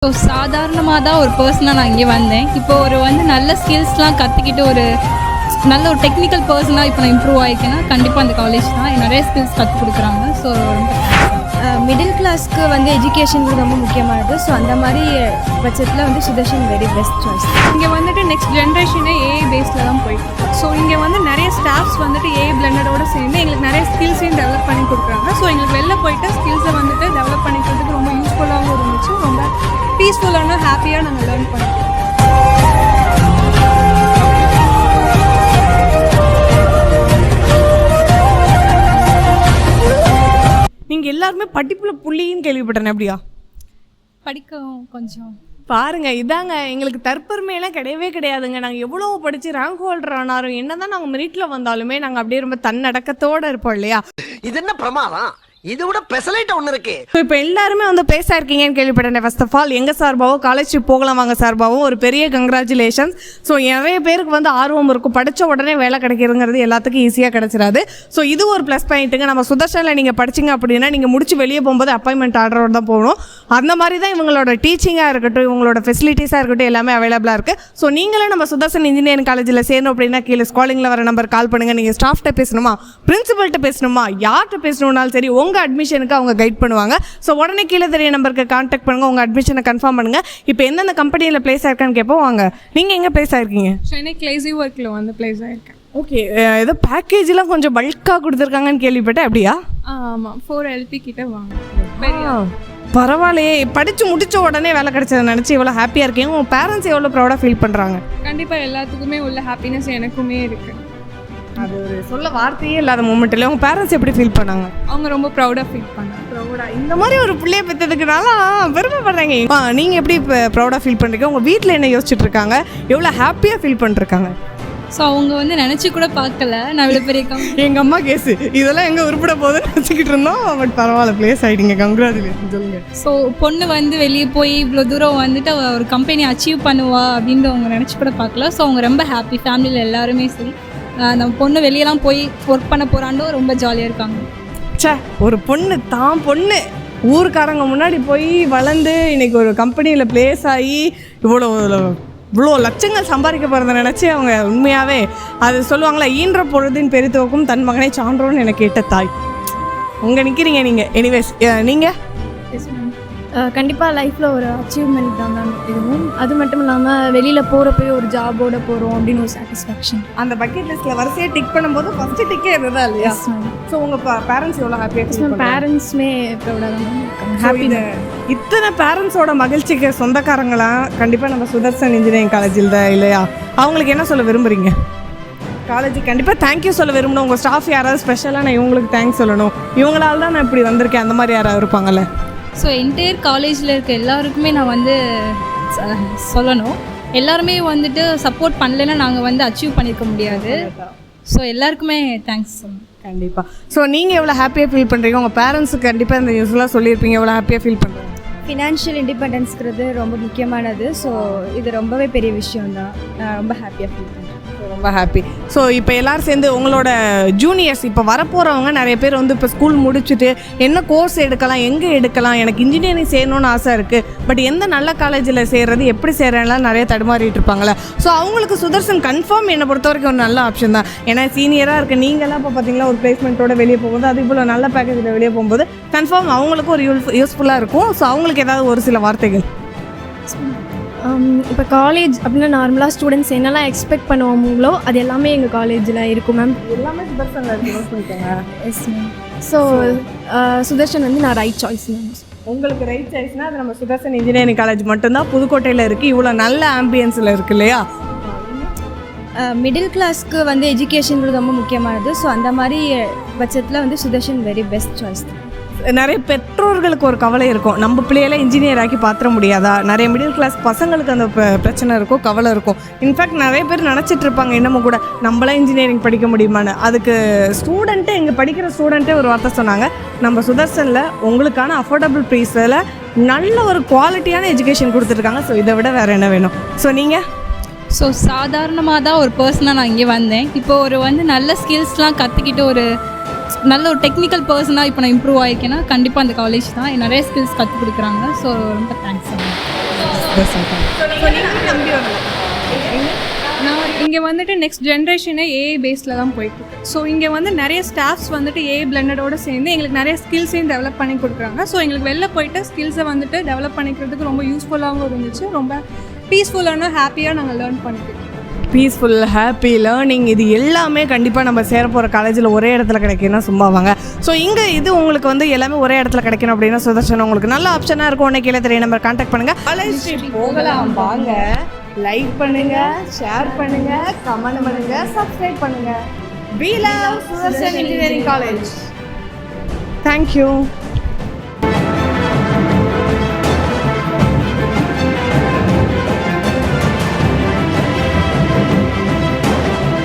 So சாதாரணமாக தான் ஒரு பர்சனாக நான் இங்கே வந்தேன். இப்போ ஒரு நல்ல ஸ்கில்ஸ்லாம் கற்றுக்கிட்டு நல்ல ஒரு டெக்னிக்கல் பர்சனாக இப்போ நான் இம்ப்ரூவ் ஆகிருக்கேன்னா கண்டிப்பாக அந்த காலேஜ் தான் நிறைய ஸ்கில்ஸ் கற்றுக் கொடுக்குறாங்க. ஸோ மிடில் கிளாஸ்க்கு எஜுகேஷன் ரொம்ப முக்கியமானது. ஸோ அந்த மாதிரி பட்சத்தில் சுதர்ஷன் வெரி பெஸ்ட் சாய்ஸ். இங்கே நெக்ஸ்ட் ஜென்ரேஷனே ஏஐ பேஸில் தான் போயிட்டு. ஸோ இங்கே நிறைய ஸ்டாஃப்ஸ் ஏஐ பிளண்டடோடு சேர்ந்து எங்களுக்கு நிறைய ஸ்கில்ஸையும் டெவலப் பண்ணி கொடுக்குறாங்க. ஸோ எங்களுக்கு வெளில போயிட்டு ஸ்கில்ஸை டெவலப் பண்ணிக்கிறதுக்கு ரொம்ப யூஸ்ஃபுல்லாகவும் இருந்துச்சு. ரொம்ப பீஸ்ஃபுல்லான ஹாப்பியாக நாங்கள் லேர்ன் பண்ணிக்கிறோம். நீங்கள் எல்லாருமே படிப்பில் புள்ளின்னு கேள்விப்பட்டேன். அப்படியா? படிக்கவும் கொஞ்சம் பாருங்க, இதாங்க எங்களுக்கு தற்பெருமையெல்லாம் கிடையவே கிடையாதுங்க. நாங்கள் எவ்வளோ படித்து ரேங்க் ஹோல்டர் ஆனாலும் என்ன தான் நாங்கள் மெரிட்டில் வந்தாலுமே நாங்கள் அப்படியே ரொம்ப தன்னடக்கத்தோடு இருப்போம் இல்லையா? இது என்ன பிரமாதம்? இது விட பெசலைட் ஒன்று இருக்கு. இப்போ எல்லாருமே பேச இருக்கீங்கன்னு கேள்விப்பட்டேன். ஃபர்ஸ்ட் ஆஃப் ஆல் எங்கள் சார்பாகவும் காலேஜ் போகலாம் வாங்க சார்பாகவும் ஒரு பெரிய கங்க்ராச்சுலேஷன்ஸ். ஸோ நிறைய பேருக்கு ஆர்வம் இருக்கும், படித்த உடனே வேலை கிடைக்கிறதுங்கிறது எல்லாத்துக்கும் ஈஸியாக கிடைச்சிடாது. ஸோ இது ஒரு ப்ளஸ் பாயிண்ட்டுங்க. நம்ம சுதர்ஷனில் நீங்கள் படிச்சிங்க அப்படின்னா நீங்கள் முடிச்சு வெளியே போகும்போது அப்பாயின்மெண்ட் ஆர்டரோடு தான் போகணும். அந்த மாதிரி தான் இவங்களோட டீச்சிங்காக இருக்கட்டும், இவங்களோட ஃபெசிலிட்டிஸாக இருக்கட்டும், எல்லாமே அவைலபிளாக இருக்குது. ஸோ நீங்களே நம்ம சுதர்ஷன் இன்ஜினியரிங் காலேஜில் சேரணும் அப்படின்னா கீழே ஸ்காலிங்கில் வர நம்பர் கால் பண்ணுங்கள். நீங்கள் ஸ்டாஃப்ட்ட பேசணுமா, பிரின்சிபல்கிட்ட பேசணுமா, யார்கிட்ட பேசணுன்னாலும் சரி உங்கள் அட்மிஷனுக்கு அவங்க கைட் பண்ணுவாங்க. ஸோ உடனே கீழே தெரிய நம்பருக்கு கான்டாக்ட் பண்ணுங்கள், உங்கள் அட்மிஷனை கன்ஃபார்ம் பண்ணுங்கள். இப்போ எந்தெந்த கம்பெனியில் பிளேஸ் ஆயிருக்கான்னு கேட்போம். வாங்க, நீங்கள் எங்கே பிளேஸ் ஆயிருக்கீங்க? சென்னை கிளேசி ஒர்க்கில் பிளேஸ் ஆயிருக்கேன். ஓகே, ஏதோ பேக்கேஜெலாம் கொஞ்சம் பல்காக கொடுத்துருக்காங்கன்னு கேள்விப்பட்டேன். அப்படியா? ஆமாம், 4 LP கிட்ட வாங்க. பரவாயில்லையே, படித்து முடித்த உடனே வேலை கிடைச்சதை நினச்சி எவ்வளோ ஹாப்பியாக இருக்கீங்க. உங்கள் பேரண்ட்ஸ் எவ்வளோ ப்ரௌடாக ஃபீல் பண்ணுறாங்க? கண்டிப்பாக எல்லாத்துக்குமே உள்ள ஹாப்பினஸ் எனக்குமே இருக்குது. அது ஒரு சொல்ல வார்த்தையே இல்லாத மூமெண்ட் இல்லை. உங்கள் பேரண்ட்ஸ் எப்படி ஃபீல் பண்ணாங்க? அவங்க ரொம்ப ப்ரௌடாக ஃபீல் பண்ணாங்க. ப்ரௌடாக இந்த மாதிரி ஒரு பிள்ளைய பெற்றதுக்குனால பெருமைப்படுறாங்க. நீங்கள் எப்படி இப்போ ப்ரௌடாக ஃபீல் பண்ணுறீங்க? உங்கள் வீட்டில் என்ன யோசிச்சுட்டு இருக்காங்க? எவ்வளோ ஹாப்பியாக ஃபீல் பண்ணிருக்காங்க? ஸோ அவங்க நினச்சி கூட பார்க்கல நான் இவ்வளோ பெரிய எங்கள் அம்மா கேஸு இதெல்லாம் எங்கே உருப்பிட போதுன்னு நினச்சிக்கிட்டு இருந்தோம். பட் பரவாயில்ல, பிளேஸ் ஆகிட்டீங்க, கங்க்ராச்சுலேஷன். சொல்லுங்கள். ஸோ பொண்ணு வெளியே போய் இவ்வளோ தூரம் ஒரு கம்பெனி அச்சீவ் பண்ணுவா அப்படின்னு அவங்க நினச்சி கூட பார்க்கல. ஸோ அவங்க ரொம்ப ஹாப்பி. ஃபேமிலியில் எல்லாருமே சரி, நம்ம பொண்ணு வெளியெல்லாம் போய் ஒர்க் பண்ண போகிறாண்டோ ரொம்ப ஜாலியாக இருக்காங்க. சே, ஒரு பொண்ணு தான் பொண்ணு ஊருக்காரங்க முன்னாடி போய் வளர்ந்து இன்னைக்கு ஒரு கம்பெனியில் பிளேஸ் ஆகி இவ்வளோ லட்சங்கள் சம்பாதிக்க போகிறத நினச்சி அவங்க உண்மையாகவே அது சொல்லுவாங்களா, ஈன்ற பொழுதின் பெரிதுவக்கும் தன் மகனை சான்றோன்னு எனக்கு கேட்ட தாய். உங்கள் நிற்கிறீங்க நீங்கள். எனிவேஸ், நீங்கள்? கண்டிப்பாக லைஃப்பில் ஒரு அச்சீவ்மெண்ட் தான் மேம் இதுவும். அது மட்டும் இல்லாமல் வெளியில் போகிறப்போ ஒரு ஜாபோட போகிறோம் அப்படின்னு ஒரு சாட்டிஸ்ஃபேக்ஷன். அந்த பக்கெட் லிஸ்ட்டில் வரிசையாக டிக் பண்ணும்போது ஃபஸ்ட்டு டிக்கே இதுதான் இல்லையா? ஸோ உங்கள் பேரண்ட்ஸ் எவ்வளோ ஹாப்பியாக? பேரண்ட்ஸுமே ப்ரௌடாக தான் இருக்காங்க. ஹாப்பி. இத்தனை பேரண்ட்ஸோட மகிழ்ச்சிக்கு சொந்தக்காரங்களாம் கண்டிப்பாக நம்ம சுதர்ஷன் இன்ஜினியரிங் காலேஜில் தான் இல்லையா? அவங்களுக்கு என்ன சொல்ல விரும்புகிறீங்க? காலேஜுக்கு கண்டிப்பாக தேங்க்யூ சொல்ல விரும்பணும். உங்கள் ஸ்டாஃப் யாராவது ஸ்பெஷலாக நான் இவங்களுக்கு தேங்க்ஸ் சொல்லணும், இவங்களால தான் நான் இப்படி வந்திருக்கேன், அந்த மாதிரி யாராவது இருப்பாங்கல்ல? ஸோ என்டையர் காலேஜில் இருக்க எல்லாருக்குமே நான் சொல்லணும். எல்லாருமே சப்போர்ட் பண்ணலைன்னா நாங்கள் அச்சீவ் பண்ணியிருக்க முடியாது. ஸோ எல்லாருக்குமே தேங்க்ஸ் சொல்லணும். கண்டிப்பாக. ஸோ நீங்கள் எவ்வளோ ஹாப்பியாக ஃபீல் பண்ணுறீங்க? உங்கள் பேரண்ட்ஸுக்கு கண்டிப்பாக இந்த நியூஸ்லாம் சொல்லியிருப்பீங்க, எவ்வளோ ஹாப்பியாக ஃபீல் பண்ணுறீங்க? ஃபினான்ஷியல் இண்டிபெண்டன்ஸ்ங்கிறது ரொம்ப முக்கியமானது. ஸோ இது ரொம்பவே பெரிய விஷயம்தான். நான் ரொம்ப ஹாப்பியாக ஃபீல் பண்ணுறேன். ரொம்ப ஹாப்பி. ஸோ இப்போ எல்லோரும் சேர்ந்து உங்களோட ஜூனியர்ஸ் இப்போ வரப்போகிறவங்க நிறைய பேர் இப்போ ஸ்கூல் முடிச்சுட்டு என்ன கோர்ஸ் எடுக்கலாம், எங்கே எடுக்கலாம், எனக்கு இன்ஜினியரிங் செய்யணும்னு ஆசை இருக்குது, பட் எந்த நல்ல காலேஜில் சேர்றது, எப்படி சேர்றதுலாம் நிறைய தடுமாறிட்டு இருப்பாங்களே. ஸோ அவங்களுக்கு சுதர்ஷன் கன்ஃபார்ம் என்னை பொறுத்த வரைக்கும் ஒரு நல்ல ஆப்ஷன் தான். ஏன்னா சீனியராக இருக்க நீங்களாம் இப்போ பார்த்தீங்களா ஒரு பிளேஸ்மெண்ட்டோட வெளியே போகும்போது, அது இவ்வளோ நல்ல பேக்கேஜில் வெளியே போகும்போது கன்ஃபார்ம் அவங்களுக்கும் ஒரு யூஸ்ஃபுல்லாக இருக்கும். ஸோ அவங்களுக்கு ஏதாவது ஒரு சில வார்த்தைகள்? இப்போ காலேஜ் அப்படின்னா நார்மலாக ஸ்டூடெண்ட்ஸ் என்னெல்லாம் எக்ஸ்பெக்ட் பண்ணுவாங்களோ அது எல்லாமே எங்கள் காலேஜில் இருக்கும் மேம். எல்லாமே Sudarshan. Yes ma'am. So Sudarshan நான் ரைட் சாய்ஸ் மேம். உங்களுக்கு ரைட் சாய்ஸ்னால் அது நம்ம சுதர்ஷன் இன்ஜினியரிங் காலேஜ் மட்டும்தான் புதுக்கோட்டையில் இருக்குது. இவ்வளோ நல்ல ஆம்பியன்ஸில் இருக்குது இல்லையா? மிடில் கிளாஸ்க்கு எஜுகேஷன் ரொம்ப முக்கியமானது. ஸோ அந்த மாதிரி பட்சத்தில் சுதர்ஷன் வெரி பெஸ்ட் சாய்ஸ் தான். நிறைய பெற்றோர்களுக்கு ஒரு கவலை இருக்கும், நம்ம பிள்ளையெல்லாம் இன்ஜினியர் ஆக்கி பார்த்துட முடியாதா? நிறைய மிடில் கிளாஸ் பசங்களுக்கு அந்த பிரச்சனை இருக்கும், கவலை இருக்கும். இன்ஃபேக்ட் நிறைய பேர் நினச்சிட்டு இருப்பாங்க இன்னமும் கூட நம்மளாம் இன்ஜினியரிங் படிக்க முடியுமான்னு. அதுக்கு ஸ்டூடெண்ட்டே, இங்கே படிக்கிற ஸ்டூடெண்ட்டே ஒரு வார்த்தை சொன்னாங்க, நம்ம சுதர்ஷனில் உங்களுக்கான அஃபோர்டபுள் ப்ரைஸில் நல்ல ஒரு குவாலிட்டியான எஜுகேஷன் கொடுத்துருக்காங்க. ஸோ இதை விட வேறு என்ன வேணும்? ஸோ நீங்கள்? ஸோ சாதாரணமாக தான் ஒரு பர்சனாக நான் இங்கே வந்தேன். இப்போ நல்ல ஸ்கில்ஸ்லாம் கற்றுக்கிட்டு நல்ல ஒரு டெக்னிக்கல் பர்சனாக இப்போ நான் இம்ப்ரூவ் ஆகிருக்கேன்னா கண்டிப்பாக அந்த காலேஜ் தான் நிறைய ஸ்கில்ஸ் கற்றுக் கொடுக்குறாங்க. ஸோ ரொம்ப தேங்க்ஸ். நான் இங்கே வந்துட்டு நெக்ஸ்ட் ஜென்ரேஷனே ஏஐ பேஸில் தான் போயிட்டுருக்கு. ஸோ இங்கே வந்து நிறைய ஸ்டாஃப்ஸ் வந்துட்டு ஏஐ பிளண்டடோடு சேர்ந்து எங்களுக்கு நிறைய ஸ்கில்ஸையும் டெவலப் பண்ணி கொடுக்குறாங்க. ஸோ எங்களுக்கு வெளில போயிட்டு ஸ்கில்ஸை வந்துட்டு டெவலப் பண்ணிக்கிறதுக்கு ரொம்ப யூஸ்ஃபுல்லாகவும் இருந்துச்சு. ரொம்ப பீஸ்ஃபுல்லான ஹாப்பியாக நாங்கள் லேர்ன் பண்ணிக்கிறோம். பீஸ்ஃபுல் ஹாப்பி லேர்னிங் இது எல்லாமே கண்டிப்பாக நம்ம சேர போகிற காலேஜில் ஒரே இடத்துல கிடைக்குன்னா சும்மாவாங்க. ஸோ இங்கே இது உங்களுக்கு வந்து எல்லாமே ஒரே இடத்துல கிடைக்கணும் அப்படின்னா சுதர்ஷன் உங்களுக்கு நல்ல ஆப்ஷனாக இருக்கும். உடனே கீழே தெரிய நம்பர் கான்டாக்ட் பண்ணுங்கள். காலேஜ் போகலாம் வாங்க. லைக் பண்ணுங்கள், ஷேர் பண்ணுங்கள், கமெண்ட் பண்ணுங்கள், சப்ஸ்கிரைப் பண்ணுங்கள். We love Sudarshan engineering college. Thank you.